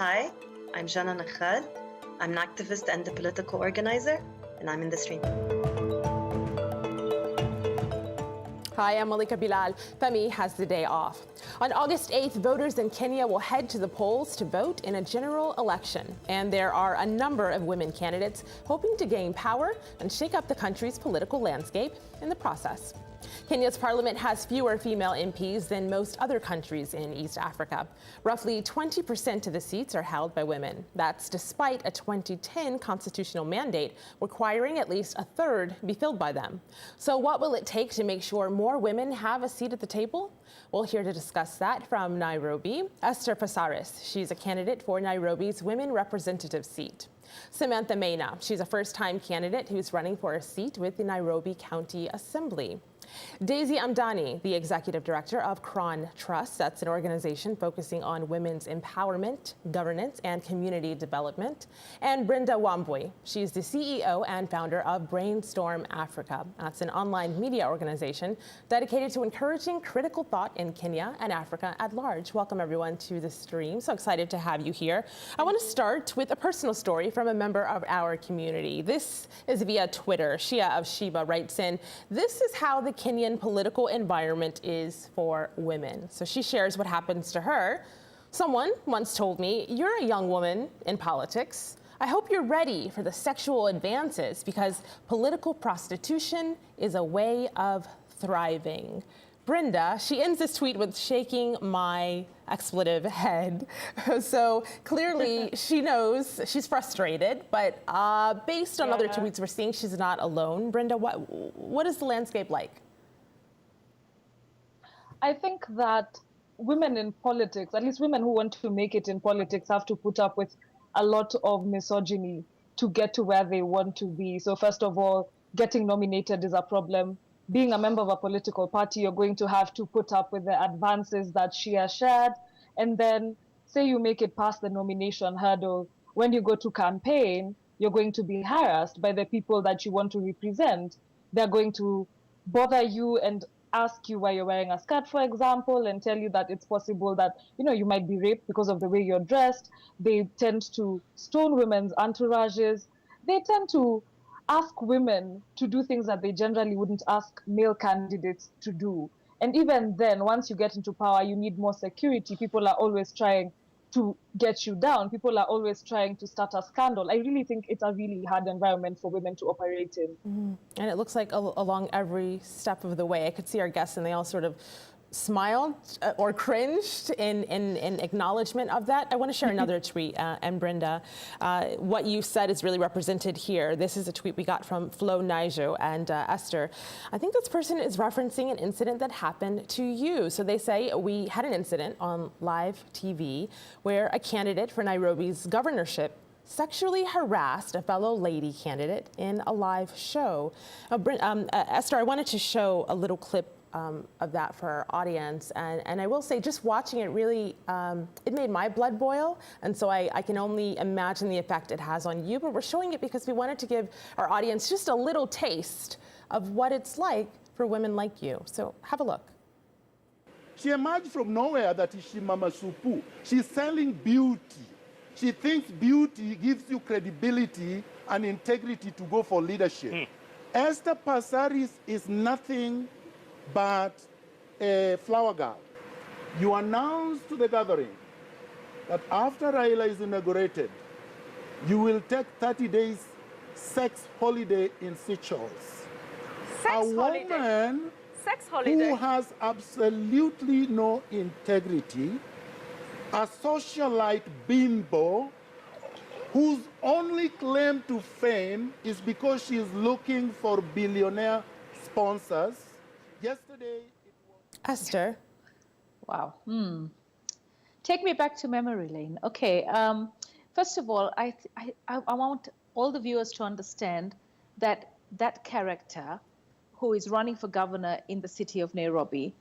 Hi, I'm Jana Nakhal. I'm an activist and a political organizer, and I'm in the stream. Hi, I'm Malika Bilal. Femi has the day off. On August 8th, voters in Kenya will head to the polls to vote in a general election. And there are a number of women candidates hoping to gain power and shake up the country's political landscape in the process. Kenya's parliament has fewer female MPs than most other countries in East Africa. Roughly 20% of the seats are held by women. That's despite a 2010 constitutional mandate requiring at least a third be filled by them. So what will it take to make sure more women have a seat at the table? Well, here to discuss that from Nairobi, Esther Pasaris. She's a candidate for Nairobi's women representative seat. Samantha Maina, she's a first-time candidate who's running for a seat with the Nairobi County Assembly. Daisy Amdani, the executive director of Kron Trust, that's an organization focusing on women's empowerment, governance, and community development. And Brenda Wambui, she's the CEO and founder of Brainstorm Africa. That's an online media organization dedicated to encouraging critical thought in Kenya and Africa at large. Welcome everyone to the stream. So excited to have you here. I want to start with a personal story from a member of our community. This is via Twitter. Shia of Sheba writes in, "This is how the Kenyan political environment is for women." So she shares what happens to her. "Someone once told me, you're a young woman in politics. I hope you're ready for the sexual advances because political prostitution is a way of thriving." Brenda, she ends this tweet with shaking my expletive head. So clearly she knows she's frustrated, but based on other tweets we're seeing, she's not alone. Brenda, what is the landscape like? I think that women in politics, at least women who want to make it in politics, have to put up with a lot of misogyny to get to where they want to be. So first of all, getting nominated is a problem. Being a member of a political party, you're going to have to put up with the advances that she has shared. And then say you make it past the nomination hurdle, when you go to campaign, you're going to be harassed by the people that you want to represent. They're going to bother you and ask you why you're wearing a skirt, for example, and tell you that it's possible that, you might be raped because of the way you're dressed. They tend to stone women's entourages. They tend to ask women to do things that they generally wouldn't ask male candidates to do. And even then, once you get into power, you need more security. People are always trying to get you down. People are always trying to start a scandal. I really think it's a really hard environment for women to operate in. Mm-hmm. And it looks like along every step of the way, I could see our guests and they all sort of smiled or cringed in acknowledgement of that. I want to share another tweet, and Brenda, what you said is really represented here. This is a tweet we got from Flo Naijo and Esther. "I think this person is referencing an incident that happened to you." So they say, "We had an incident on live TV where a candidate for Nairobi's governorship sexually harassed a fellow lady candidate in a live show." Esther, I wanted to show a little clip of that for our audience. And I will say, just watching it really, it made my blood boil. And so I can only imagine the effect it has on you. But we're showing it because we wanted to give our audience just a little taste of what it's like for women like you. So have a look. She emerged from nowhere that is Mama Supu. She's selling beauty. She thinks beauty gives you credibility and integrity to go for leadership. Esther Pasaris is nothing but a flower girl. You announced to the gathering that after Raila is inaugurated, you will take 30 days sex holiday in Seychelles. Woman sex holiday who has absolutely no integrity, a socialite bimbo whose only claim to fame is because she is looking for billionaire sponsors. Yesterday, it was... Esther. Wow. Take me back to memory lane. Okay. First of all, I want all the viewers to understand that that character who is running for governor in the city of Nairobi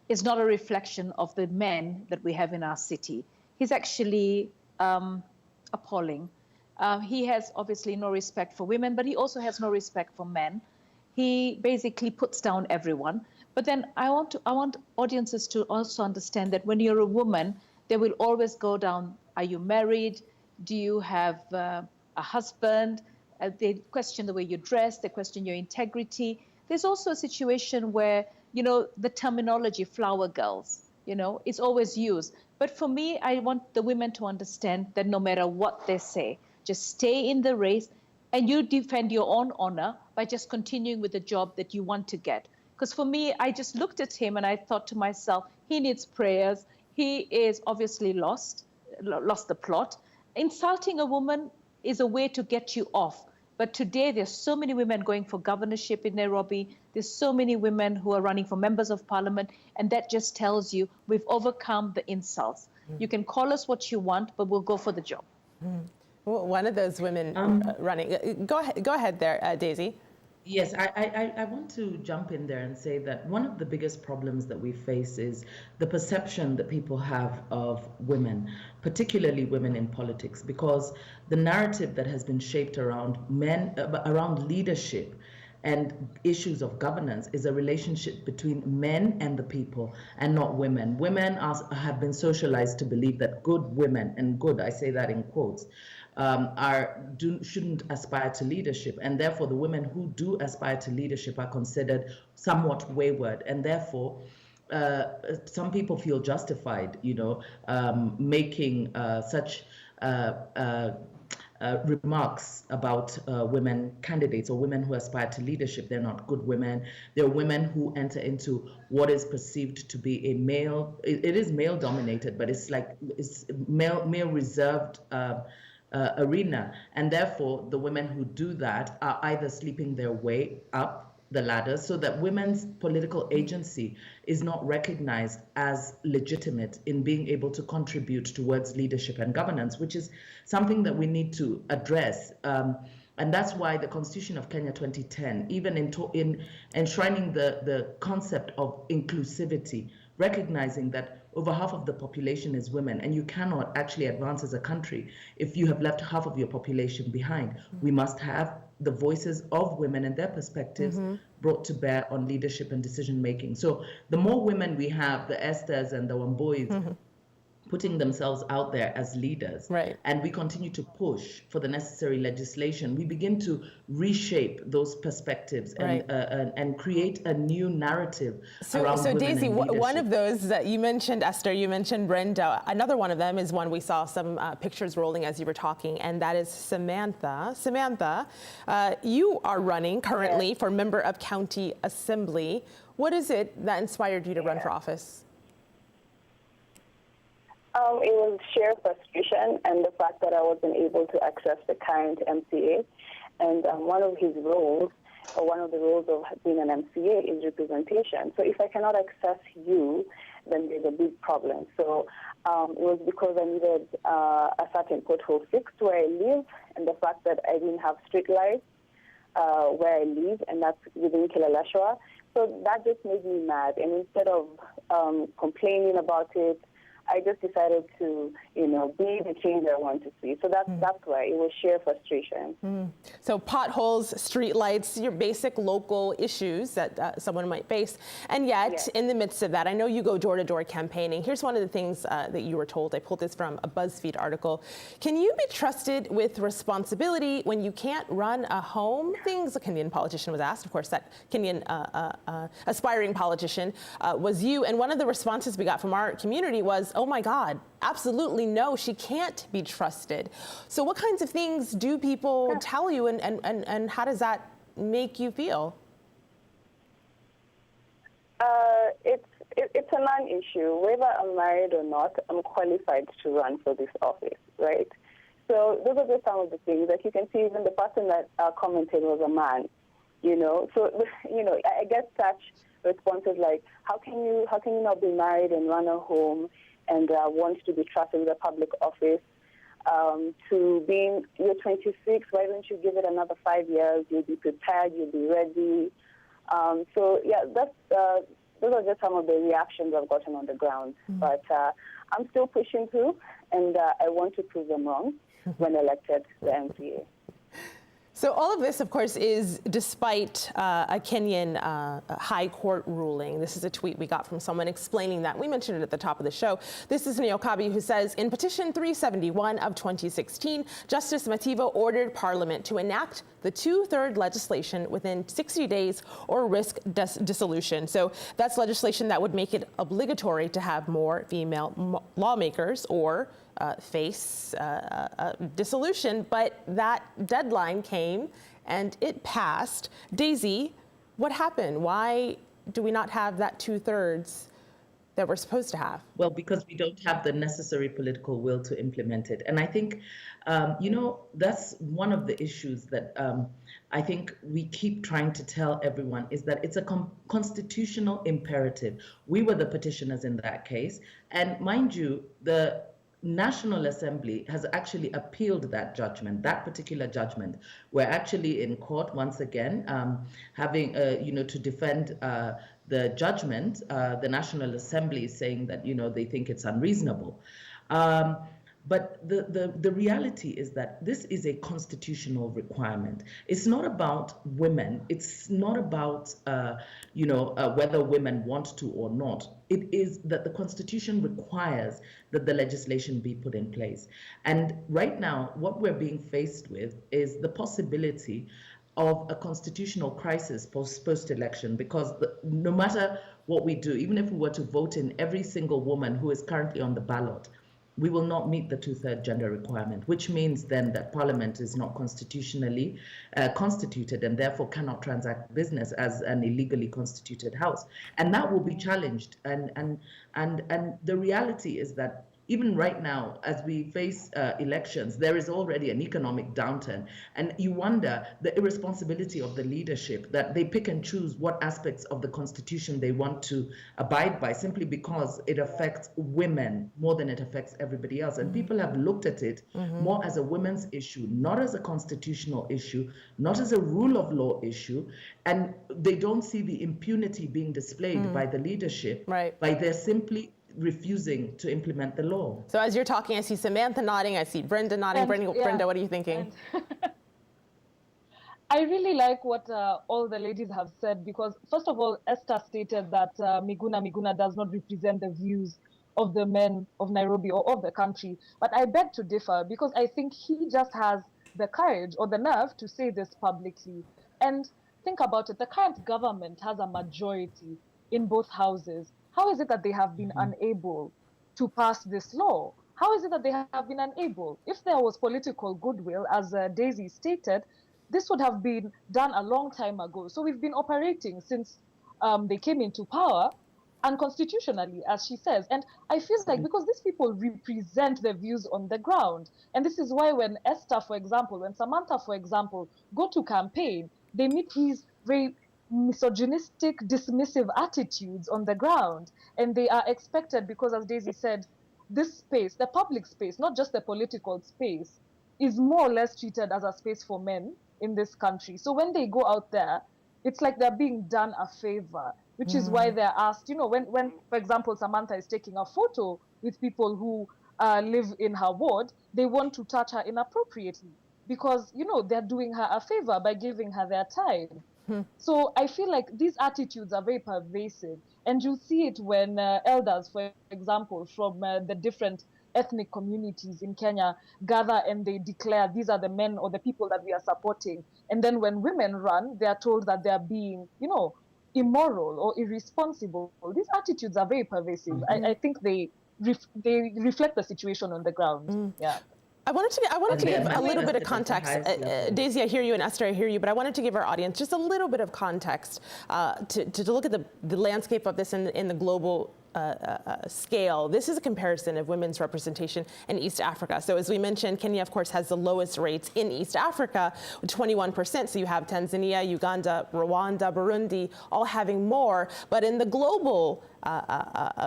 is not a reflection of the men that we have in our city. He's actually appalling. He has obviously no respect for women, but he also has no respect for men. He basically puts down everyone. But then I want audiences to also understand that when you're a woman, there will always go down Are you married? Do you have a husband? They question the way you dress. They question your integrity. There's also a situation where, the terminology flower girls, it's always used. But for me, I want the women to understand that no matter what they say, just stay in the race and you defend your own honor by just continuing with the job that you want to get. Because for me, I just looked at him and I thought to myself, he needs prayers. He is obviously lost the plot. Insulting a woman is a way to get you off. But today, there's so many women going for governorship in Nairobi. There's so many women who are running for members of parliament. And that just tells you we've overcome the insults. You can call us what you want, but we'll go for the job. Well, one of those women running. Go ahead there, Daisy. Yes, I want to jump in there and say that one of the biggest problems that we face is the perception that people have of women, particularly women in politics, because the narrative that has been shaped around men, around leadership and issues of governance is a relationship between men and the people and not women. Women have been socialized to believe that good women, and good, I say that in quotes, shouldn't aspire to leadership, and therefore the women who do aspire to leadership are considered somewhat wayward, and therefore some people feel justified, making such remarks about women candidates or women who aspire to leadership. They're not good women. They're women who enter into what is perceived to be a male. It is male dominated, but it's male reserved. Arena, and therefore the women who do that are either sleeping their way up the ladder so that women's political agency is not recognized as legitimate in being able to contribute towards leadership and governance, which is something that we need to address. And that's why the Constitution of Kenya 2010, even in enshrining the concept of inclusivity, recognizing that over half of the population is women, and you cannot actually advance as a country if you have left half of your population behind. We must have the voices of women and their perspectives brought to bear on leadership and decision making. So the more women we have, the Esthers and the Wambois, putting themselves out there as leaders, and we continue to push for the necessary legislation, we begin to reshape those perspectives and create a new narrative around women. So Daisy, and one of those that you mentioned, Esther, you mentioned Brenda. Another one of them is one we saw some pictures rolling as you were talking, and that is Samantha. Samantha, you are running currently for member of county assembly. What is it that inspired you to run for office? It was sheer frustration and the fact that I wasn't able to access the current MCA. And one of his roles, or one of the roles of being an MCA, is representation. So if I cannot access you, then there's a big problem. So it was because I needed a certain pothole fixed where I live, and the fact that I didn't have street lights where I live, and that's within Kilalashwa. So that just made me mad. And instead of complaining about it, I just decided to, be the change I want to see. So that's why it was sheer frustration. So potholes, streetlights, your basic local issues that someone might face. And yet, in the midst of that, I know you go door-to-door campaigning. Here's one of the things that you were told. I pulled this from a BuzzFeed article. Can you be trusted with responsibility when you can't run a home? Things a Kenyan politician was asked. Of course, that Kenyan aspiring politician was you. And one of the responses we got from our community was, oh my God, absolutely no, she can't be trusted. So what kinds of things do people tell you, and how does that make you feel? It's a non-issue. Whether I'm married or not, I'm qualified to run for this office, right? So those are just some of the things that you can see. Even the person that commented was a man, So, I get such responses like, how can you not be married and run a home and want to be trusted with a public office? To being, you're 26, why don't you give it another 5 years? You'll be prepared, you'll be ready. Those are just some of the reactions I've gotten on the ground. But I'm still pushing through, and I want to prove them wrong when elected to the MCA. So all of this, of course, is despite a Kenyan high court ruling. This is a tweet we got from someone explaining that. We mentioned it at the top of the show. This is Niokabi, who says, in Petition 371 of 2016, Justice Mativo ordered Parliament to enact the two-third legislation within 60 days or risk dissolution. So that's legislation that would make it obligatory to have more female lawmakers or face dissolution, but that deadline came and it passed. Daisy, what happened? Why do we not have that two-thirds that we're supposed to have? Well, because we don't have the necessary political will to implement it. And I think, that's one of the issues that I think we keep trying to tell everyone is that it's a constitutional imperative. We were the petitioners in that case. And mind you, the National Assembly has actually appealed that judgment, that particular judgment. We're actually in court once again, having, to defend the judgment. The National Assembly is saying that, they think it's unreasonable. But the reality is that this is a constitutional requirement. It's not about women. It's not about, whether women want to or not. It is that the Constitution requires that the legislation be put in place. And right now, what we're being faced with is the possibility of a constitutional crisis post-election, because no matter what we do, even if we were to vote in every single woman who is currently on the ballot, we will not meet the two-third gender requirement, which means then that Parliament is not constitutionally constituted and therefore cannot transact business as an illegally constituted house. And that will be challenged. And the reality is that even right now, as we face elections, there is already an economic downturn. And you wonder the irresponsibility of the leadership, that they pick and choose what aspects of the Constitution they want to abide by simply because it affects women more than it affects everybody else. And people have looked at it more as a women's issue, not as a constitutional issue, not as a rule of law issue. And they don't see the impunity being displayed by the leadership, by their simply refusing to implement the law. So as you're talking, I see Samantha nodding, I see Brenda nodding. Brenda, what are you thinking? I really like what all the ladies have said, because first of all, Esther stated that Miguna does not represent the views of the men of Nairobi or of the country. But I beg to differ, because I think he just has the courage or the nerve to say this publicly. And think about it, the current government has a majority in both houses. How is it that they have been unable to pass this law? How is it that they have been unable? If there was political goodwill, as Daisy stated, this would have been done a long time ago. So we've been operating since they came into power unconstitutionally, as she says. And I feel like because these people represent the views on the ground, and this is why when Esther, for example, when Samantha, for example, go to campaign, they meet these very misogynistic, dismissive attitudes on the ground. And they are expected, because as Daisy said, this space, the public space, not just the political space, is more or less treated as a space for men in this country. So when they go out there, it's like they're being done a favor, which is why they're asked, when, for example, Samantha is taking a photo with people who live in her ward, they want to touch her inappropriately because, they're doing her a favor by giving her their time. So I feel like these attitudes are very pervasive, and you see it when elders, for example, from the different ethnic communities in Kenya gather and they declare these are the men or the people that we are supporting. And then when women run, they are told that they are being, immoral or irresponsible. These attitudes are very pervasive. I think they reflect the situation on the ground. Yeah. I wanted to give a little bit of context. Daisy, I hear you, and Esther, I hear you, but I wanted to give our audience just a little bit of context to look at the landscape of this in the global scale. This is a comparison of women's representation in East Africa. So as we mentioned, Kenya, of course, has the lowest rates in East Africa, with 21%. So you have Tanzania, Uganda, Rwanda, Burundi, all having more. But in the global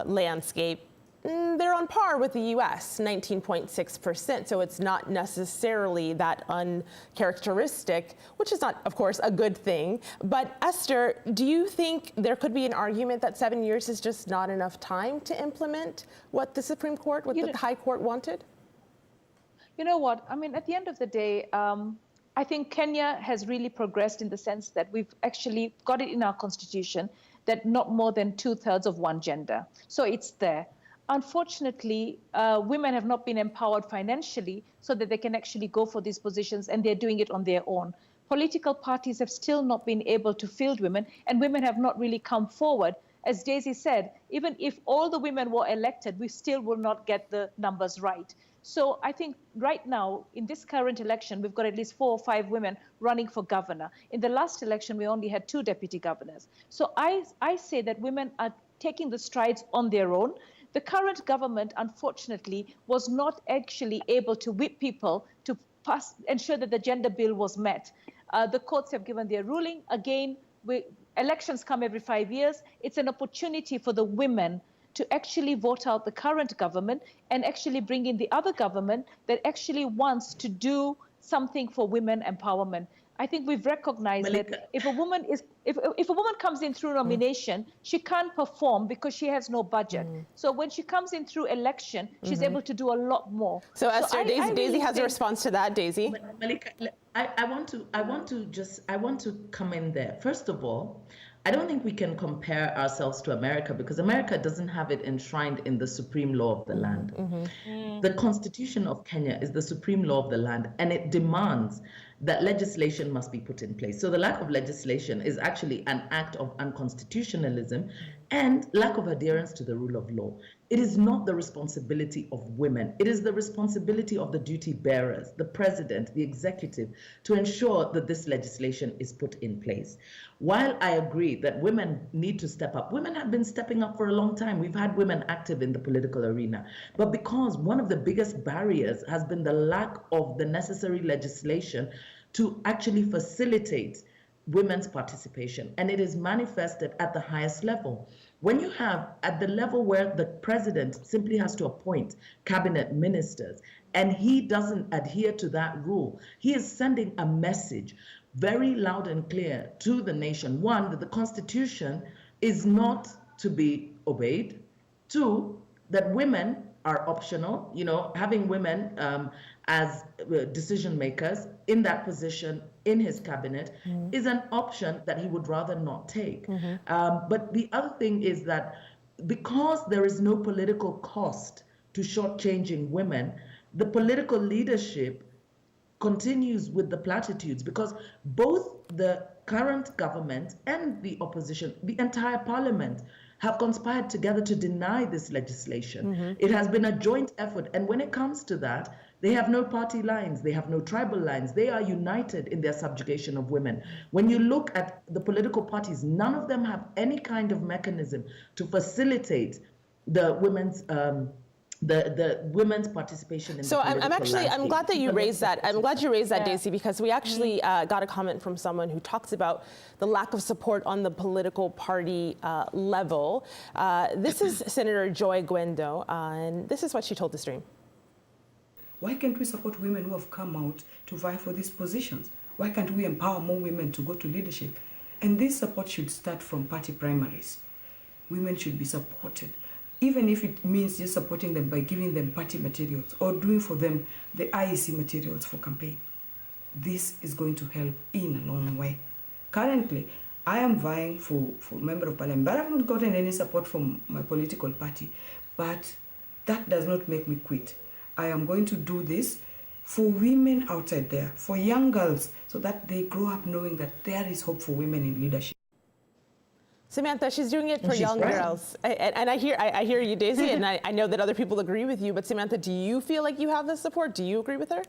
landscape, they're on par with the US, 19.6%. So it's not necessarily that uncharacteristic, which is not, of course, a good thing. But Esther, do you think there could be an argument that 7 years is just not enough time to implement what the Supreme Court, what the High Court wanted? You know what? I mean, at the end of the day, I think Kenya has really progressed in the sense that we've actually got it in our constitution that not more than 2/3 of one gender. So it's there. Unfortunately, women have not been empowered financially so that they can actually go for these positions, and they're doing it on their own. Political parties have still not been able to field women, and women have not really come forward. As Daisy said, even if all the women were elected, we still will not get the numbers right. So I think right now, in this current election, we've got at least 4 or 5 women running for governor. In the last election, we only had 2 deputy governors. So I say that women are taking the strides on their own. The current government, unfortunately, was not actually able to whip people to ensure that the gender bill was met. The courts have given their ruling. Again, elections come every 5 years. It's an opportunity for the women to actually vote out the current government and actually bring in the other government that actually wants to do something for women empowerment. I think we've recognized Malika. that if a woman comes in through nomination, she can't perform because she has no budget. So when she comes in through election, she's able to do a lot more. So Esther, Daisy really has a response to that. Daisy. Malika, I want to come in there. First of all, I don't think we can compare ourselves to America because America doesn't have it enshrined in the supreme law of the land. The Constitution of Kenya is the supreme law of the land, and it demands that legislation must be put in place. So the lack of legislation is actually an act of unconstitutionalism and lack of adherence to the rule of law. It is not the responsibility of women. It is the responsibility of the duty bearers, the president, the executive, to ensure that this legislation is put in place. While I agree that women need to step up, women have been stepping up for a long time. We've had women active in the political arena. But because one of the biggest barriers has been the lack of the necessary legislation to actually facilitate women's participation, and it is manifested at the highest level. When you have at the level where the president simply has to appoint cabinet ministers and he doesn't adhere to that rule, he is sending a message very loud and clear to the nation. One, that the Constitution is not to be obeyed. Two, that women are optional. Having women as decision makers in that position in his cabinet is an option that he would rather not take. But the other thing is that because there is no political cost to shortchanging women, the political leadership continues with the platitudes because both the current government and the opposition, the entire parliament, have conspired together to deny this legislation. It has been a joint effort. And when it comes to that, they have no party lines, they have no tribal lines. They are united in their subjugation of women. When you look at the political parties, none of them have any kind of mechanism to facilitate the women's the women's participation in the political landscape. I'm glad that you raised that. I'm glad you raised that, Daisy, because we actually got a comment from someone who talks about the lack of support on the political party level. This is Senator Joy Gwendo, and this is what she told the stream. Why can't we support women who have come out to vie for these positions? Why can't we empower more women to go to leadership? And this support should start from party primaries. Women should be supported, even if it means just supporting them by giving them party materials or doing for them the IEC materials for campaign. This is going to help in a long way. Currently, I am vying for Member of Parliament, but I have not gotten any support from my political party. But that does not make me quit. I am going to do this for women outside there, for young girls, so that they grow up knowing that there is hope for women in leadership. Samantha, she's doing it for young girls. And I hear you, Daisy, and I know that other people agree with you. But Samantha, do you feel like you have the support? Do you agree with her?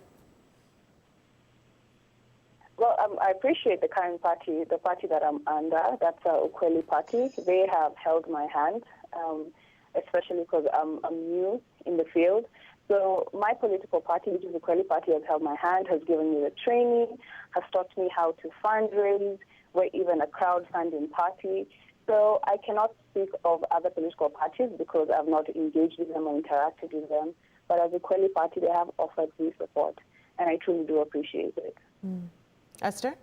Well, I appreciate the current party, the party that I'm under. That's our Ukweli party. They have held my hand, especially because I'm new in the field. So my political party, which is the Ukweli party, has held my hand, has given me the training, has taught me how to fundraise. We're even a crowdfunding party. So I cannot speak of other political parties because I've not engaged with them or interacted with them. But as a Ukweli party, they have offered me support, and I truly do appreciate it. Esther?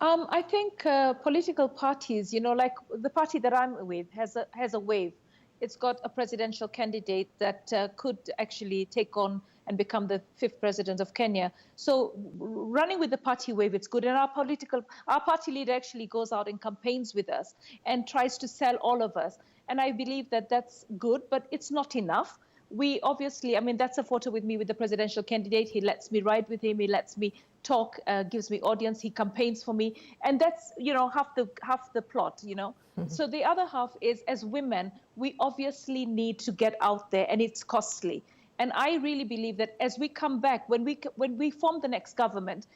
I think political parties, like the party that I'm with has a wave. It's got a presidential candidate that could actually take on and become the 5th president of Kenya. So running with the party wave, it's good. And our party leader actually goes out and campaigns with us and tries to sell all of us. And I believe that that's good, but it's not enough. We obviously, I mean, that's a photo with me with the presidential candidate. He lets me ride with him. He lets me talk, gives me audience. He campaigns for me. And that's, you know, half the plot, you know. So the other half is, as women, we obviously need to get out there, and it's costly. And I really believe that as we come back, when we form the next government,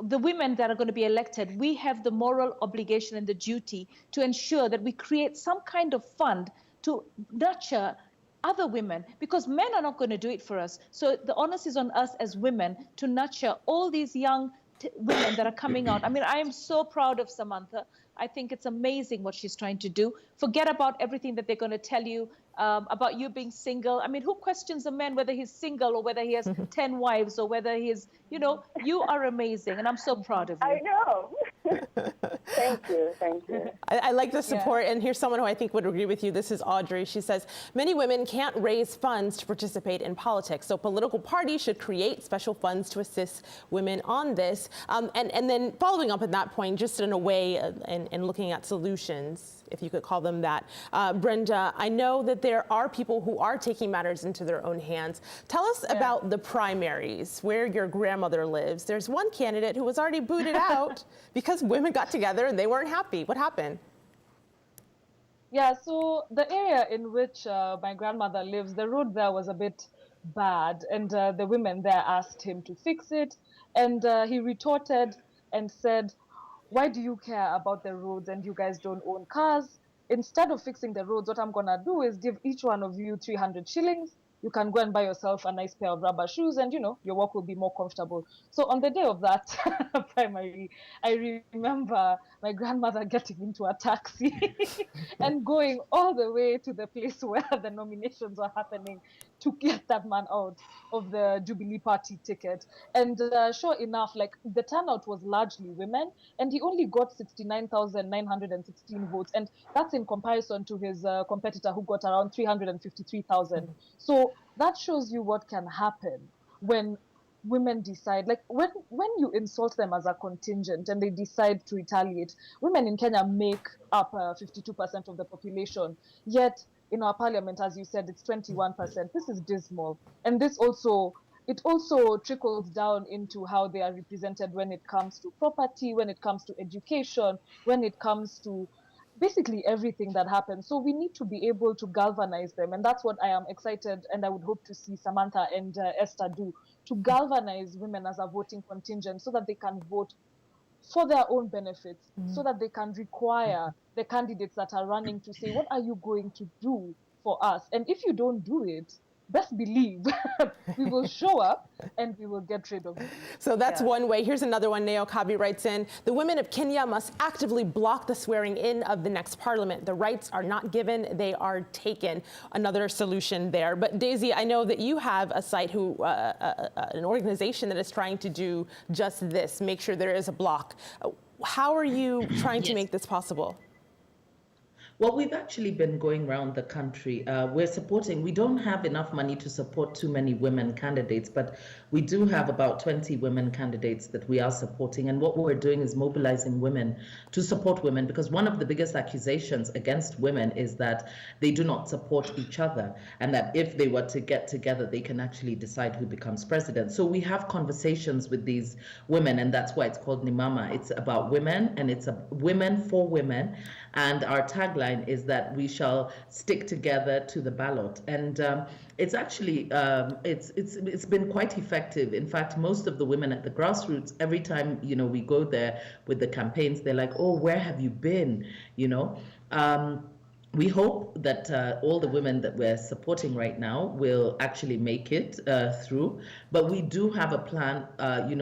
the women that are going to be elected, we have the moral obligation and the duty to ensure that we create some kind of fund to nurture other women, because men are not going to do it for us. So the onus is on us as women to nurture all these young women that are coming out. I mean, I am so proud of Samantha. I think it's amazing what she's trying to do. Forget about everything that they're going to tell you about you being single. I mean, who questions a man whether he's single or whether he has 10 wives or whether he's, you know, you are amazing. And I'm so proud of you. I know. Thank you. I like the support, and here's someone who I think would agree with you. This is Audrey. She says, many women can't raise funds to participate in politics, so political parties should create special funds to assist women on this. And then following up at that point, just in a way, and looking at solutions, if you could call them that. Brenda, I know that there are people who are taking matters into their own hands. Tell us about the primaries, where your grandmother lives. There's one candidate who was already booted out because women got together and they weren't happy. What happened? Yeah, so the area in which my grandmother lives, the road there was a bit bad, and the women there asked him to fix it, and he retorted and said, why do you care about the roads and you guys don't own cars? Instead of fixing the roads, what I'm gonna do is give each one of you 300 shillings. You can go and buy yourself a nice pair of rubber shoes, and you know, your walk will be more comfortable. So on the day of that primary, I remember my grandmother getting into a taxi and going all the way to the place where the nominations were happening to get that man out of the Jubilee Party ticket. And sure enough, like, the turnout was largely women, and he only got 69,916 votes. And that's in comparison to his competitor, who got around 353,000. So that shows you what can happen when women decide, like, when you insult them as a contingent and they decide to retaliate. Women in Kenya make up 52% of the population, yet in our parliament, as you said, it's 21%. This is dismal. And it also trickles down into how they are represented when it comes to property, when it comes to education, when it comes to basically everything that happens. So we need to be able to galvanize them. And that's what I am excited, and I would hope to see Samantha and Esther do, to galvanize women as a voting contingent so that they can vote for their own benefits, so that they can require the candidates that are running to say, what are you going to do for us? And if you don't do it, best believe we will show up and we will get rid of it. So that's one way. Here's another one. Neo Kabi writes in, the women of Kenya must actively block the swearing in of the next parliament. The rights are not given, they are taken. Another solution there. But Daisy, I know that you have a site an organization that is trying to do just this, make sure there is a block. How are you trying to make this possible? Well, we've actually been going around the country. We don't have enough money to support too many women candidates, but we do have about 20 women candidates that we are supporting. And what we're doing is mobilizing women to support women, because one of the biggest accusations against women is that they do not support each other, and that if they were to get together, they can actually decide who becomes president. So we have conversations with these women, and that's why it's called Nimama. It's about women, and it's a women for women. And our tagline is that we shall stick together to the ballot. And it's actually, it's been quite effective. In fact, most of the women at the grassroots, every time, we go there with the campaigns, they're like, oh, where have you been? We hope that all the women that we're supporting right now will actually make it through. But we do have a plan,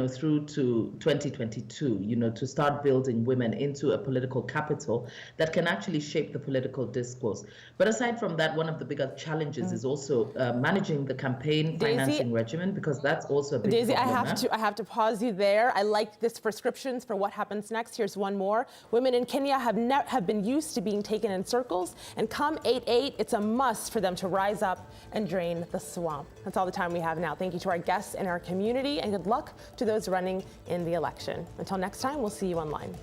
through to 2022, to start building women into a political capital that can actually shape the political discourse. But aside from that, one of the bigger challenges is also managing the campaign financing regimen, because that's also a big Daisy, problem. I have to pause you there. I like this prescriptions for what happens next. Here's one more. Women in Kenya have been used to being taken in circles and come 8-8. It's a must for them to rise up and drain the swamp. That's all the time we have now. Thank you to our guests and our community, and good luck to those running in the election. Until next time, we'll see you online.